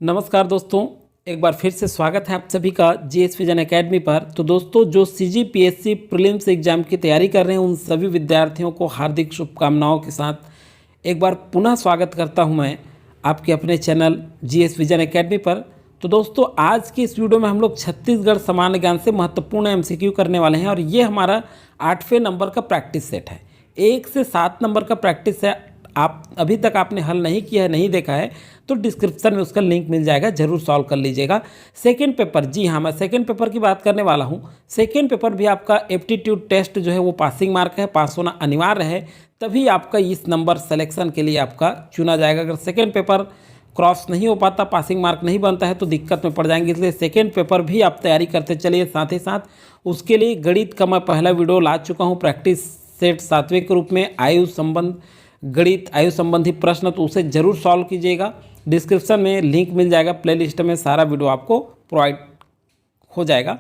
नमस्कार दोस्तों, एक बार फिर से स्वागत है आप सभी का जीएस विजन एकेडमी पर। तो दोस्तों, जो सीजीपीएससी प्रीलिम्स एग्जाम की तैयारी कर रहे हैं उन सभी विद्यार्थियों को हार्दिक शुभकामनाओं के साथ एक बार पुनः स्वागत करता हूं मैं आपके अपने चैनल जीएस विजन एकेडमी पर। तो दोस्तों, आज की इस वीडियो में हम लोग छत्तीसगढ़ सामान्य ज्ञान से महत्वपूर्ण एमसीक्यू करने वाले हैं और ये हमारा 8वें नंबर का प्रैक्टिस सेट है। 1 से 7 नंबर का प्रैक्टिस है। आप अभी तक आपने हल नहीं किया है, नहीं देखा है, तो डिस्क्रिप्शन में उसका लिंक मिल जाएगा, जरूर सॉल्व कर लीजिएगा। सेकंड पेपर, जी हाँ, मैं सेकंड पेपर की बात करने वाला हूँ। सेकंड पेपर भी आपका एप्टीट्यूड टेस्ट जो है वो पासिंग मार्क है, पास होना अनिवार्य है, तभी आपका इस नंबर सेलेक्शन के लिए आपका चुना जाएगा। अगर सेकंड पेपर क्रॉस नहीं हो पाता, पासिंग मार्क नहीं बनता है तो दिक्कत में पड़ जाएंगे। इसलिए सेकेंड पेपर भी आप तैयारी करते चलिए। साथ ही साथ उसके लिए गणित का मैं पहला वीडियो ला चुका हूँ प्रैक्टिस सेट 7वें के रूप में, गणित आयु संबंधी प्रश्न, तो उसे जरूर सॉल्व कीजिएगा। डिस्क्रिप्शन में लिंक मिल जाएगा, प्लेलिस्ट में सारा वीडियो आपको प्रोवाइड हो जाएगा।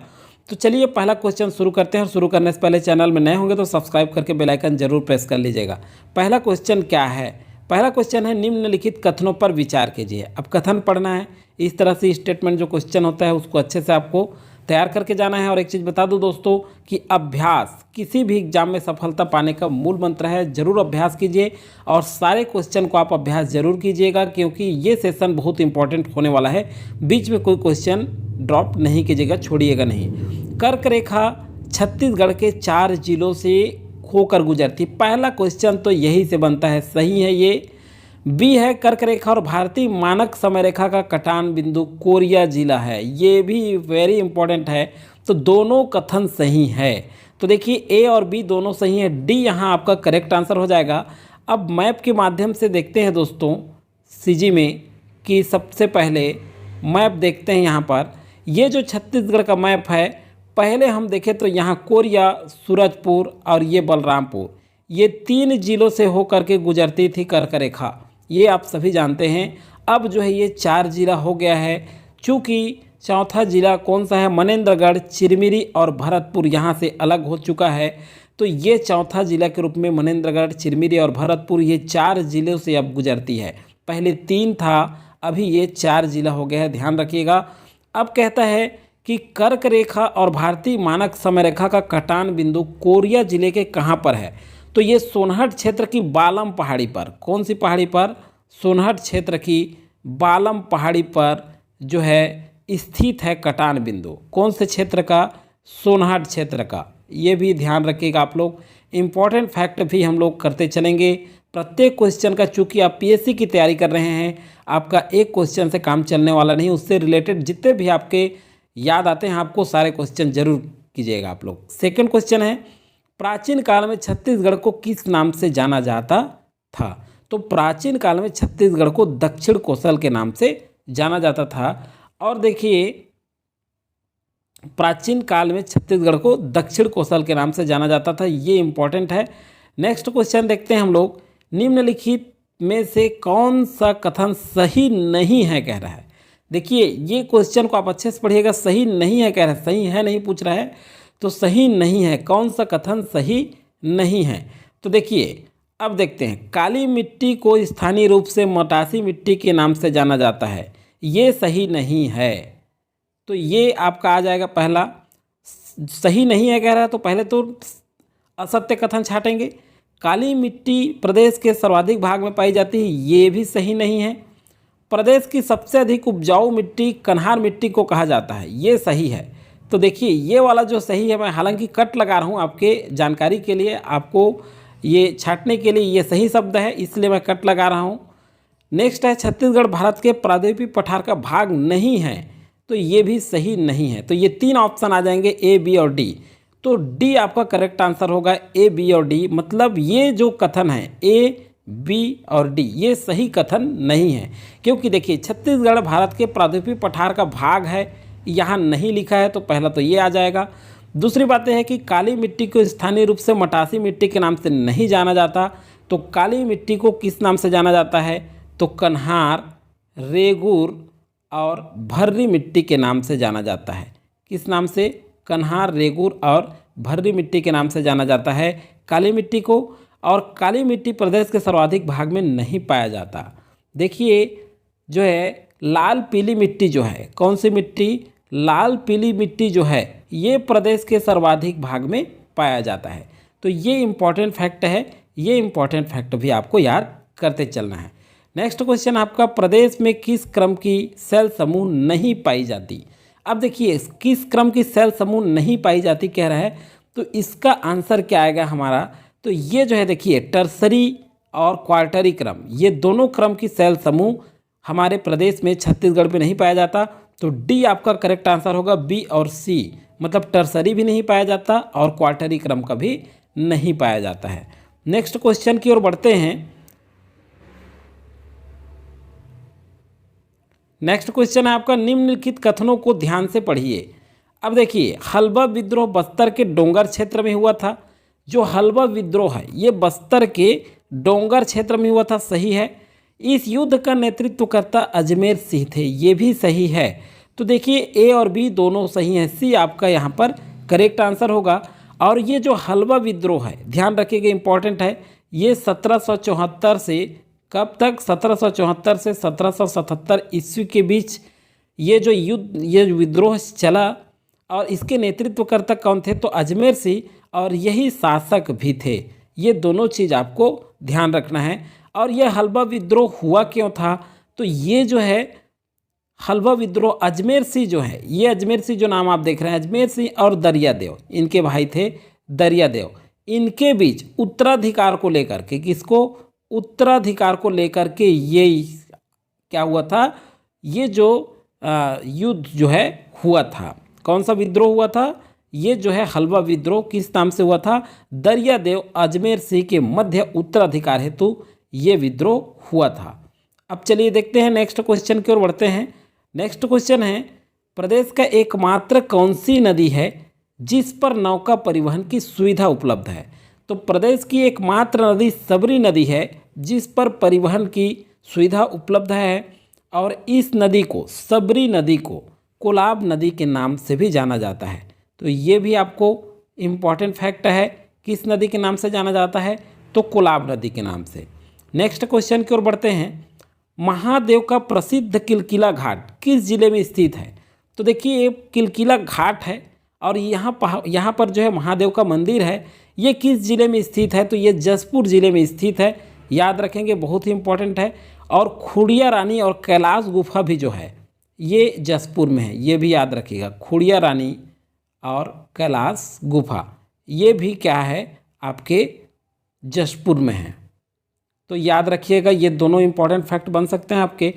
तो चलिए पहला क्वेश्चन शुरू करते हैं। और शुरू करने से पहले चैनल में नए होंगे तो सब्सक्राइब करके बेल आइकन जरूर प्रेस कर लीजिएगा। पहला क्वेश्चन क्या है? पहला क्वेश्चन है, निम्नलिखित कथनों पर विचार कीजिए। अब कथन पढ़ना है, इस तरह से स्टेटमेंट जो क्वेश्चन होता है उसको अच्छे से आपको तैयार करके जाना है। और एक चीज़ बता दूं दोस्तों कि अभ्यास किसी भी एग्जाम में सफलता पाने का मूल मंत्र है। जरूर अभ्यास कीजिए और सारे क्वेश्चन को आप अभ्यास जरूर कीजिएगा, क्योंकि ये सेशन बहुत इंपॉर्टेंट होने वाला है। बीच में कोई क्वेश्चन ड्रॉप नहीं कीजिएगा, छोड़िएगा नहीं। कर्क रेखा छत्तीसगढ़ के 4 जिलों से होकर गुजरती। पहला क्वेश्चन तो यही से बनता है, सही है ये। बी है, कर्क रेखा और भारतीय मानक समय रेखा का कटान बिंदु कोरिया जिला है। ये भी वेरी इंपॉर्टेंट है। तो दोनों कथन सही है। तो देखिए, ए और बी दोनों सही है, डी यहाँ आपका करेक्ट आंसर हो जाएगा। अब मैप के माध्यम से देखते हैं दोस्तों सीजी में कि सबसे पहले मैप देखते हैं। यहाँ पर ये जो छत्तीसगढ़ का मैप है, पहले हम देखें तो यहाँ कोरिया, सूरजपुर और ये बलरामपुर, ये 3 जिलों से होकर के गुजरती थी कर्क रेखा, ये आप सभी जानते हैं। अब जो है ये 4 जिला हो गया है। चूँकि चौथा जिला कौन सा है, मनेंद्रगढ़, चिरमिरी और भरतपुर यहाँ से अलग हो चुका है, तो ये चौथा जिला के रूप में मनेंद्रगढ़, चिरमिरी और भरतपुर, ये 4 जिलों से अब गुजरती है। पहले 3 था, अभी ये 4 जिला हो गया है, ध्यान रखिएगा। अब कहता है कि कर्क रेखा और भारतीय मानक समय रेखा का कटान बिंदु कोरिया जिले के कहाँ पर है? तो ये सोनहट क्षेत्र की बालम पहाड़ी पर, कौन सी पहाड़ी पर? सोनहट क्षेत्र की बालम पहाड़ी पर जो है स्थित है कटान बिंदु। कौन से क्षेत्र का? सोनहट क्षेत्र का। ये भी ध्यान रखिएगा आप लोग। इम्पॉर्टेंट फैक्ट भी हम लोग करते चलेंगे प्रत्येक क्वेश्चन का। चूँकि आप पीएससी की तैयारी कर रहे हैं, आपका एक क्वेश्चन से काम चलने वाला नहीं, उससे रिलेटेड जितने भी आपके याद आते हैं आपको सारे क्वेश्चन जरूर कीजिएगा आप लोग। सेकंड क्वेश्चन है, प्राचीन काल में छत्तीसगढ़ को किस नाम से जाना जाता था? तो प्राचीन काल में छत्तीसगढ़ को दक्षिण कोसल के नाम से जाना जाता था। और देखिए, प्राचीन काल में छत्तीसगढ़ को दक्षिण कोसल के नाम से जाना जाता था, ये इंपॉर्टेंट है। नेक्स्ट क्वेश्चन देखते हैं हम लोग, निम्नलिखित में से कौन सा कथन सही नहीं है कह रहा है। देखिए, ये क्वेश्चन को आप अच्छे से पढ़िएगा। सही नहीं है कह रहा है, सही है नहीं पूछ रहा है, तो सही नहीं है। कौन सा कथन सही नहीं है? तो देखिए, अब देखते हैं, काली मिट्टी को स्थानीय रूप से मटासी मिट्टी के नाम से जाना जाता है, ये सही नहीं है। तो ये आपका आ जाएगा पहला, सही नहीं है कह रहा है, तो पहले तो असत्य कथन छाटेंगे। काली मिट्टी प्रदेश के सर्वाधिक भाग में पाई जाती है, ये भी सही नहीं है। प्रदेश की सबसे अधिक उपजाऊ मिट्टी कन्हार मिट्टी को कहा जाता है, ये सही है। तो देखिए, ये वाला जो सही है, मैं हालांकि कट लगा रहा हूँ आपके जानकारी के लिए, आपको ये छाटने के लिए ये सही शब्द है, इसलिए मैं कट लगा रहा हूँ। नेक्स्ट है, छत्तीसगढ़ भारत के प्रायद्वीपीय पठार का भाग नहीं है, तो ये भी सही नहीं है। तो ये 3 ऑप्शन आ जाएंगे, ए, बी और डी। तो डी आपका करेक्ट आंसर होगा, ए, बी और डी। मतलब ये जो कथन है ए, बी और डी, ये सही कथन नहीं है। क्योंकि देखिए, छत्तीसगढ़ भारत के प्रायद्वीपीय पठार का भाग है, यहाँ नहीं लिखा है, तो पहला तो ये आ जाएगा। दूसरी बात है कि काली मिट्टी को स्थानीय रूप से मटासी मिट्टी के नाम से नहीं जाना जाता, तो काली मिट्टी को किस नाम से जाना जाता है? तो कन्हार, रेगुर और भर्री मिट्टी के नाम से जाना जाता है। किस नाम से? कन्हार, रेगुर और भर्री मिट्टी के नाम से जाना जाता है काली मिट्टी को। और काली मिट्टी प्रदेश के सर्वाधिक भाग में नहीं पाया जाता। देखिए, जो है लाल पीली मिट्टी जो है, कौन सी मिट्टी, लाल पीली मिट्टी जो है ये प्रदेश के सर्वाधिक भाग में पाया जाता है। तो ये इम्पॉर्टेंट फैक्ट है, ये इम्पॉर्टेंट फैक्ट भी आपको याद करते चलना है। नेक्स्ट क्वेश्चन आपका, प्रदेश में किस क्रम की सेल समूह नहीं पाई जाती। अब देखिए किस क्रम की सेल समूह नहीं पाई जाती कह रहा है, तो इसका आंसर क्या आएगा हमारा, तो ये जो है देखिए टर्सरी और क्वार्टरी क्रम, ये दोनों क्रम की सेल समूह हमारे प्रदेश में छत्तीसगढ़ में नहीं पाया जाता। तो डी आपका करेक्ट आंसर होगा, बी और सी, मतलब टर्सरी भी नहीं पाया जाता और क्वार्टरी क्रम का भी नहीं पाया जाता है। नेक्स्ट क्वेश्चन की ओर बढ़ते हैं। नेक्स्ट क्वेश्चन है आपका, निम्नलिखित कथनों को ध्यान से पढ़िए। अब देखिए हल्बा विद्रोह बस्तर के डोंगर क्षेत्र में हुआ था। जो हल्बा विद्रोह है ये बस्तर के डोंगर क्षेत्र में हुआ था, सही है। इस युद्ध का नेतृत्वकर्ता अजमेर सिंह थे, ये भी सही है। तो देखिए ए और बी दोनों सही हैं, सी आपका यहाँ पर करेक्ट आंसर होगा। और ये जो हल्बा विद्रोह है ध्यान रखिएगा, इंपॉर्टेंट है, ये 1774 से कब तक, 1774 से 1777 ईस्वी के बीच ये जो युद्ध, ये विद्रोह चला। और इसके नेतृत्वकर्ता कौन थे, तो अजमेर सिंह, और यही शासक भी थे। ये दोनों चीज़ आपको ध्यान रखना है। और यह हल्बा विद्रोह हुआ क्यों था, तो ये जो है हल्बा विद्रोह अजमेर सिंह जो है, ये अजमेर सिंह जो नाम आप देख रहे हैं, अजमेर सिंह और दरियादेव, इनके भाई थे दरियादेव, इनके बीच उत्तराधिकार को लेकर के, किसको, उत्तराधिकार को लेकर के ये क्या हुआ था, ये जो युद्ध जो है हुआ था। कौन सा विद्रोह हुआ था, ये जो है हल्बा विद्रोह किस नाम से हुआ था, दरियादेव अजमेर सिंह के मध्य उत्तराधिकार हेतु ये विद्रोह हुआ था। अब चलिए देखते हैं नेक्स्ट क्वेश्चन की ओर बढ़ते हैं। नेक्स्ट क्वेश्चन है, प्रदेश का एकमात्र कौन सी नदी है जिस पर नौका परिवहन की सुविधा उपलब्ध है। तो प्रदेश की एकमात्र नदी सबरी नदी है जिस पर परिवहन की सुविधा उपलब्ध है। और इस नदी को, सबरी नदी को कोलाब नदी के नाम से भी जाना जाता है। तो ये भी आपको इम्पॉर्टेंट फैक्ट है, किस नदी के नाम से जाना जाता है, तो कोलाब नदी के नाम से। नेक्स्ट क्वेश्चन की ओर बढ़ते हैं, महादेव का प्रसिद्ध किलकिला घाट किस जिले में स्थित है। तो देखिए ये किलकिला घाट है और यहाँ पर जो है महादेव का मंदिर है, ये किस जिले में स्थित है, तो ये जसपुर जिले में स्थित है, याद रखेंगे, बहुत ही इंपॉर्टेंट है। और खुड़िया रानी और कैलाश गुफा भी जो है ये जसपुर में है, ये भी याद रखिएगा, खुड़िया रानी और कैलाश गुफा ये भी क्या है, आपके जसपुर में है। तो याद रखिएगा, ये दोनों इंपॉर्टेंट फैक्ट बन सकते हैं आपके।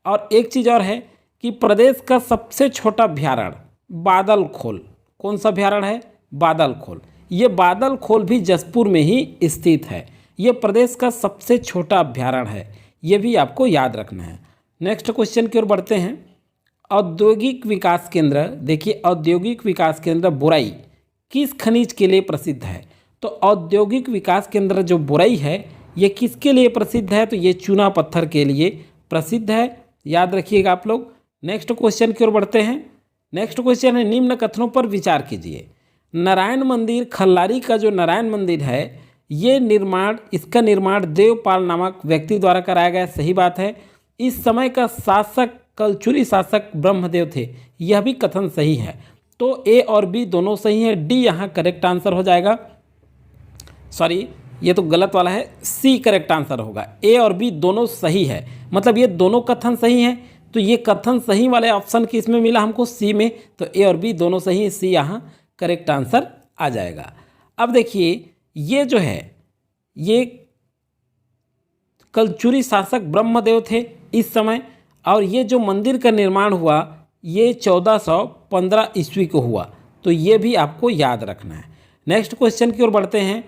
और एक चीज़ और है कि प्रदेश का सबसे छोटा अभ्यारण्य बादल खोल, कौन सा अभ्यारण्य है, बादल खोल, ये बादल खोल भी जसपुर में ही स्थित है। ये प्रदेश का सबसे छोटा अभ्यारण्य है, ये भी आपको याद रखना है। नेक्स्ट क्वेश्चन की ओर बढ़ते हैं, औद्योगिक विकास केंद्र, देखिए औद्योगिक विकास केंद्र बुराई किस खनिज के लिए प्रसिद्ध है। तो औद्योगिक विकास केंद्र जो बुराई है ये किसके लिए प्रसिद्ध है, तो ये चूना पत्थर के लिए प्रसिद्ध है, याद रखिएगा आप लोग। नेक्स्ट क्वेश्चन की ओर बढ़ते हैं। नेक्स्ट क्वेश्चन है, निम्न कथनों पर विचार कीजिए। नारायण मंदिर, खल्लारी का जो नारायण मंदिर है ये इसका निर्माण देवपाल नामक व्यक्ति द्वारा कराया गया, सही बात है। इस समय का शासक कलचुरी शासक ब्रह्मदेव थे, यह भी कथन सही है। तो ए और बी दोनों सही है, डी यहाँ करेक्ट आंसर हो जाएगा। सॉरी ये तो गलत वाला है, सी करेक्ट आंसर होगा। ए और बी दोनों सही है, मतलब ये दोनों कथन सही हैं। तो ये कथन सही वाले ऑप्शन किस में मिला हमको, सी में। तो ए और बी दोनों सही है, सी यहाँ करेक्ट आंसर आ जाएगा। अब देखिए ये जो है ये कलचुरी शासक ब्रह्मदेव थे इस समय, और ये जो मंदिर का निर्माण हुआ ये 1415 ईस्वी को हुआ। तो ये भी आपको याद रखना है। नेक्स्ट क्वेश्चन की ओर बढ़ते हैं,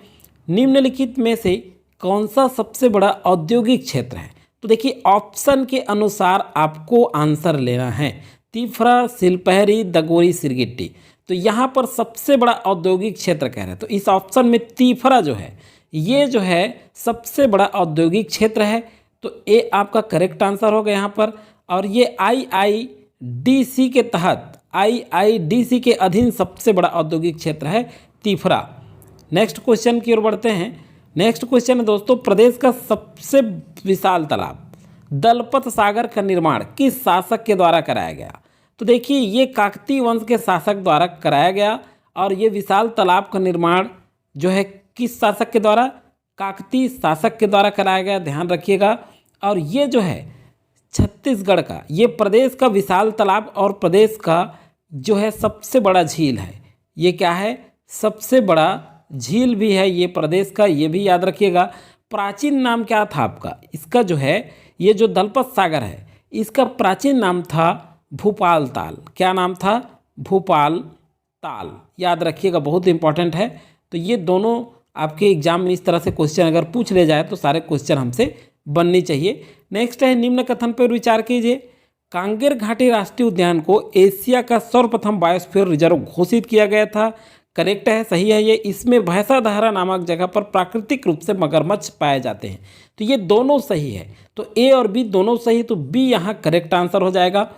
निम्नलिखित में से कौन सा सबसे बड़ा औद्योगिक क्षेत्र है। तो देखिए ऑप्शन के अनुसार आपको आंसर लेना है। तिफरा, सिलपहरी, दगोरी, सिरगिट्टी। तो यहाँ पर सबसे बड़ा औद्योगिक क्षेत्र कह रहे हैं, तो इस ऑप्शन में तिफरा जो है ये जो है सबसे बड़ा औद्योगिक क्षेत्र है। तो ए आपका करेक्ट आंसर होगा यहाँ पर। और ये आईआईडीसी के तहत, आईआईडीसी के अधीन सबसे बड़ा औद्योगिक क्षेत्र है तिफरा। नेक्स्ट क्वेश्चन की ओर बढ़ते हैं। नेक्स्ट क्वेश्चन है दोस्तों, प्रदेश का सबसे विशाल तालाब, दलपत सागर का निर्माण किस शासक के द्वारा कराया गया? तो देखिए ये काकतीय वंश के शासक द्वारा कराया गया और ये विशाल तालाब का निर्माण जो है किस शासक के द्वारा? काकतीय शासक के द्वारा कराया गया, ध्यान रखिएगा। और ये जो है छत्तीसगढ़ का ये प्रदेश का विशाल तालाब और प्रदेश का जो है सबसे बड़ा झील है। ये क्या है? सबसे बड़ा झील भी है ये प्रदेश का, ये भी याद रखिएगा। प्राचीन नाम क्या था आपका इसका? जो है ये जो दलपत सागर है इसका प्राचीन नाम था भूपाल ताल। क्या नाम था? भूपाल ताल, याद रखिएगा, बहुत इंपॉर्टेंट है। तो ये दोनों आपके एग्जाम में इस तरह से क्वेश्चन अगर पूछ ले जाए तो सारे क्वेश्चन हमसे बननी चाहिए। नेक्स्ट है निम्न कथन पर विचार कीजिए। कांगेर घाटी राष्ट्रीय उद्यान को एशिया का सर्वप्रथम बायोस्फीयर रिजर्व घोषित किया गया था। करेक्ट है, सही है ये। इसमें भैंसाधारा नामक जगह पर प्राकृतिक रूप से मगरमच्छ पाए जाते हैं। तो ये दोनों सही है, तो ए और बी दोनों सही, तो बी यहाँ करेक्ट आंसर हो जाएगा।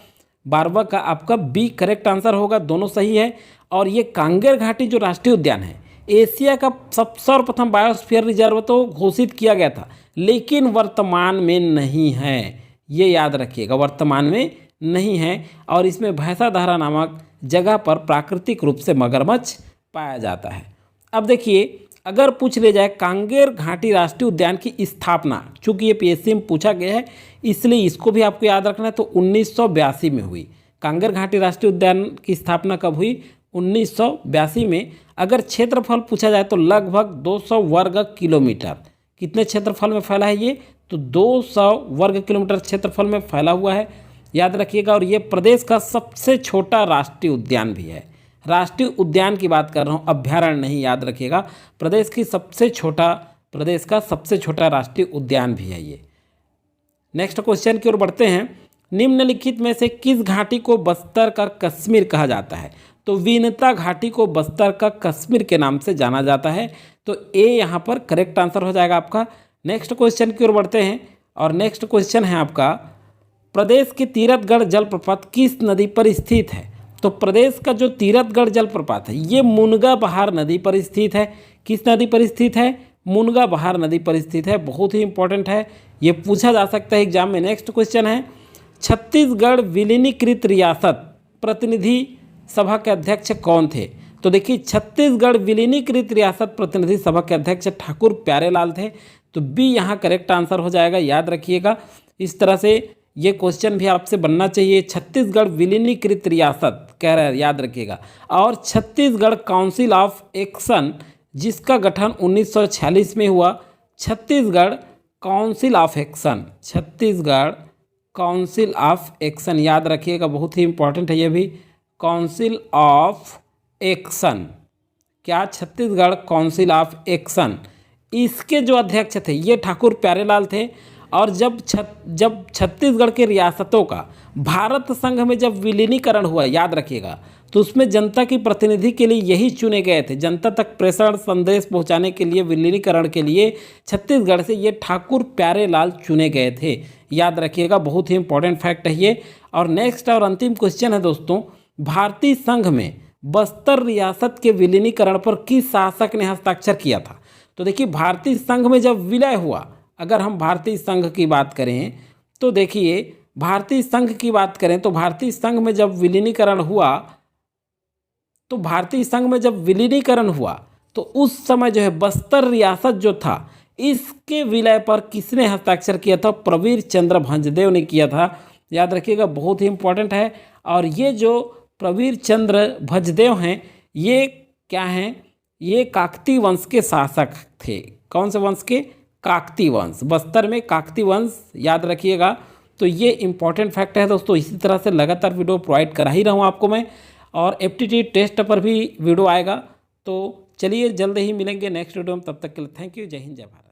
12वां का आपका बी करेक्ट आंसर होगा, दोनों सही है। और ये कांगेर घाटी जो राष्ट्रीय उद्यान है एशिया का सर्वप्रथम बायोस्फीयर रिजर्व तो घोषित किया गया था, लेकिन वर्तमान में नहीं है, ये याद रखिएगा, वर्तमान में नहीं है। और इसमें भैंसाधारा नामक जगह पर प्राकृतिक रूप से मगरमच्छ पाया जाता है। अब देखिए अगर पूछ ले जाए कांगेर घाटी राष्ट्रीय उद्यान की स्थापना, चूंकि ये पीएससी में पूछा गया है इसलिए इसको भी आपको याद रखना है, तो 1982 में हुई। कांगेर घाटी राष्ट्रीय उद्यान की स्थापना कब हुई? 1982 में। अगर क्षेत्रफल पूछा जाए तो लगभग 200 वर्ग किलोमीटर, कितने क्षेत्रफल में फैला है ये? तो 200 वर्ग किलोमीटर क्षेत्रफल में फैला हुआ है, याद रखिएगा। और ये प्रदेश का सबसे छोटा राष्ट्रीय उद्यान भी है। राष्ट्रीय उद्यान की बात कर रहा हूँ, अभ्यारण्य नहीं, याद रखिएगा। प्रदेश का सबसे छोटा राष्ट्रीय उद्यान भी है ये। नेक्स्ट क्वेश्चन की ओर बढ़ते हैं। निम्नलिखित में से किस घाटी को बस्तर का कश्मीर कहा जाता है? तो विनता घाटी को बस्तर का कश्मीर के नाम से जाना जाता है, तो ए यहाँ पर करेक्ट आंसर हो जाएगा आपका। नेक्स्ट क्वेश्चन की ओर बढ़ते हैं और नेक्स्ट क्वेश्चन है आपका, प्रदेश के तीरथगढ़ जलप्रपात किस नदी पर स्थित है? तो प्रदेश का जो तीरथगढ़ जलप्रपात है ये मुनगा बहार नदी पर स्थित है। किस नदी पर स्थित है? मुनगा बहार नदी पर स्थित है, बहुत ही इंपॉर्टेंट है, ये पूछा जा सकता है एग्जाम में। नेक्स्ट क्वेश्चन है, छत्तीसगढ़ विलीनीकृत रियासत प्रतिनिधि सभा के अध्यक्ष कौन थे? तो देखिए छत्तीसगढ़ विलीनीकृत रियासत प्रतिनिधि सभा के अध्यक्ष ठाकुर प्यारेलाल थे, तो बी यहाँ करेक्ट आंसर हो जाएगा, याद रखिएगा। इस तरह से ये क्वेश्चन भी आपसे बनना चाहिए। छत्तीसगढ़ विलीनीकृत रियासत कह रहा है, याद रखिएगा। और छत्तीसगढ़ काउंसिल ऑफ एक्शन जिसका गठन 1946 में हुआ, Chhattisgarh council of action, Chhattisgarh council of action, याद रखिएगा, बहुत ही इंपॉर्टेंट है ये भी। काउंसिल ऑफ एक्शन, क्या? छत्तीसगढ़ काउंसिल ऑफ एक्शन, इसके जो अध्यक्ष थे ये ठाकुर प्यारेलाल थे। और जब छत्तीसगढ़ के रियासतों का भारत संघ में जब विलीनीकरण हुआ, याद रखिएगा, तो उसमें जनता की प्रतिनिधि के लिए यही चुने गए थे। जनता तक प्रेषण संदेश पहुंचाने के लिए, विलीनीकरण के लिए छत्तीसगढ़ से ये ठाकुर प्यारेलाल चुने गए थे, याद रखिएगा, बहुत ही इंपॉर्टेंट फैक्ट है ये। और नेक्स्ट और अंतिम क्वेश्चन है दोस्तों, भारतीय संघ में बस्तर रियासत के विलीनीकरण पर किस शासक ने हस्ताक्षर किया था? तो देखिए भारतीय संघ में जब विलय हुआ, अगर हम भारतीय संघ की बात करें तो देखिए भारतीय संघ की बात करें तो भारतीय संघ में जब विलीनीकरण हुआ, तो भारतीय संघ में जब विलीनीकरण हुआ तो उस समय जो है बस्तर रियासत जो था इसके विलय पर किसने हस्ताक्षर किया था? प्रवीर चंद्र भंजदेव ने किया था, याद रखिएगा, बहुत ही इंपॉर्टेंट है। और ये जो प्रवीर चंद्र भंजदेव हैं ये क्या हैं? ये काकतीय वंश के शासक थे। कौन से वंश के? काकतीय वंश, बस्तर में काकतीय वंश, याद रखिएगा। तो ये इंपॉर्टेंट फैक्ट है दोस्तों। इसी तरह से लगातार वीडियो प्रोवाइड करा ही रहा हूँ आपको मैं, और एप्टीट्यूड टेस्ट पर भी वीडियो आएगा। तो चलिए जल्द ही मिलेंगे नेक्स्ट वीडियो में, तब तक के लिए थैंक यू, जय हिंद, जय भारत।